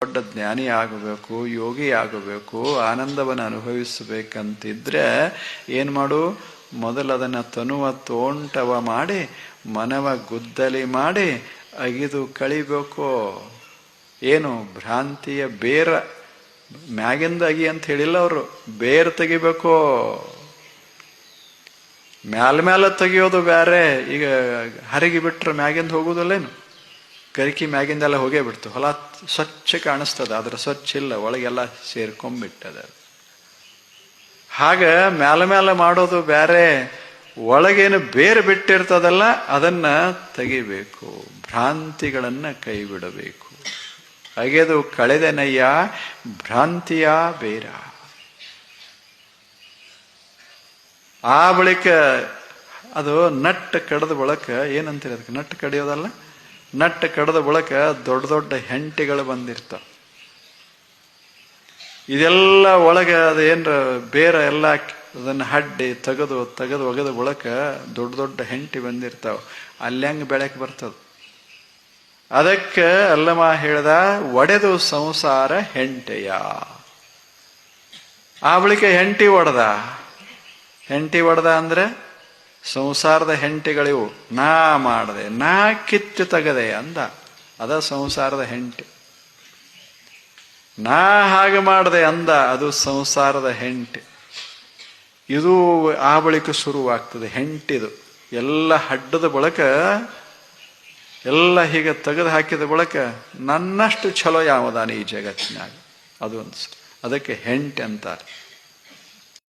ದೊಡ್ಡ ಜ್ಞಾನಿ ಆಗಬೇಕು, ಯೋಗಿ ಆಗಬೇಕು, ಆನಂದವನ್ನು ಅನುಭವಿಸಬೇಕಂತಿದ್ರೆ ಏನು ಮಾಡು? ಮೊದಲದನ್ನು ತನುವ ತೋಂಟವ ಮಾಡಿ ಮನವ ಗುದ್ದಲಿ ಮಾಡಿ ಅಗಿದು ಕಳಿಬೇಕು. ಏನು? ಭ್ರಾಂತಿಯ ಬೇರ ಮ್ಯಾಗಿಂದ ಅಗಿ ಅಂತ ಹೇಳಿಲ್ಲ ಅವರು, ಬೇರ್ ತೆಗಿಬೇಕು. ಮ್ಯಾಲ ತೆಗಿಯೋದು ಬೇರೆ. ಈಗ ಹರಿಗಿ ಬಿಟ್ರೆ ಮ್ಯಾಗಿಂದ ಹೋಗುವುದಲ್ಲೇನು? ಗರಿಕಿ ಮ್ಯಾಗಿಂದೆಲ್ಲ ಹೋಗೇ ಬಿಡ್ತು, ಹೊಲ ಸ್ವಚ್ಛ ಕಾಣಿಸ್ತದ, ಆದ್ರೆ ಸ್ವಚ್ಛ ಇಲ್ಲ, ಒಳಗೆಲ್ಲ ಸೇರ್ಕೊಂಡ್ಬಿಟ್ಟದ. ಹಾಗ ಮ್ಯಾಲ ಮಾಡೋದು ಬೇರೆ, ಒಳಗೇನು ಬೇರೆ ಬಿಟ್ಟಿರ್ತದಲ್ಲ ಅದನ್ನ ತೆಗಿಬೇಕು, ಭ್ರಾಂತಿಗಳನ್ನ ಕೈ ಬಿಡಬೇಕು. ಅಗೆದು ಕಳೆದನಯ್ಯ ಭ್ರಾಂತಿಯ ಬೇರ. ಆ ಬಳಿಕ ಅದು ನಟ್ಟು ಕಡದ ಬಳಕ ಏನಂತೀರಿ ಅದಕ್ಕೆ? ನಟ್ಟು ಕಡಿಯೋದಲ್ಲ, ನಟ್ಟು ಕಡದ ಬಳಕ ದೊಡ್ಡ ದೊಡ್ಡ ಹೆಂಟಿಗಳು ಬಂದಿರ್ತಾವ. ಇದೆಲ್ಲ ಒಳಗೆ ಅದೇನ್ರ ಬೇರೆ ಎಲ್ಲ ಅದನ್ನ ಹಡ್ಡಿ ತೆಗೆದು ಒಗೆದ ಬಳಕ ದೊಡ್ಡ ದೊಡ್ಡ ಹೆಂಟಿ ಬಂದಿರ್ತಾವ. ಅಲ್ಲಿ ಹೆಂಗ್ ಬೆಳಕು ಬರ್ತದ? ಅದಕ್ಕೆ ಅಲ್ಲಮ ಹೇಳ್ದ, ಒಡೆದು ಸಂಸಾರ ಹೆಂಟೆಯ. ಆ ಬಳಿಕ ಹೆಂಟಿ ಒಡೆದ ಅಂದ್ರೆ ಸಂಸಾರದ ಹೆಂಟಿಗಳಿವು. ನಾ ಮಾಡದೆ, ನಾ ಕಿತ್ತು ತೆಗದೆ ಅಂದ, ಅದ ಸಂಸಾರದ ಹೆಂಟಿ. ನಾ ಹಾಗೆ ಮಾಡದೆ ಅಂದ, ಅದು ಸಂಸಾರದ ಹೆಂಟಿ. ಇದು ಆ ಬಳಿಕ ಶುರುವಾಗ್ತದೆ ಹೆಂಟಿದು. ಎಲ್ಲ ಹಡ್ಡದ ಬಳಕ ಎಲ್ಲ ಹೀಗೆ ತೆಗೆದು ಹಾಕಿದ ಬಳಕ ನನ್ನಷ್ಟು ಛಲೋ ಯಾವದಾನ ಈ ಜಗತ್ತಿನಾಗ, ಅದು ಒಂದು. ಅದಕ್ಕೆ ಹೆಂಟೆ ಅಂತಾರೆ.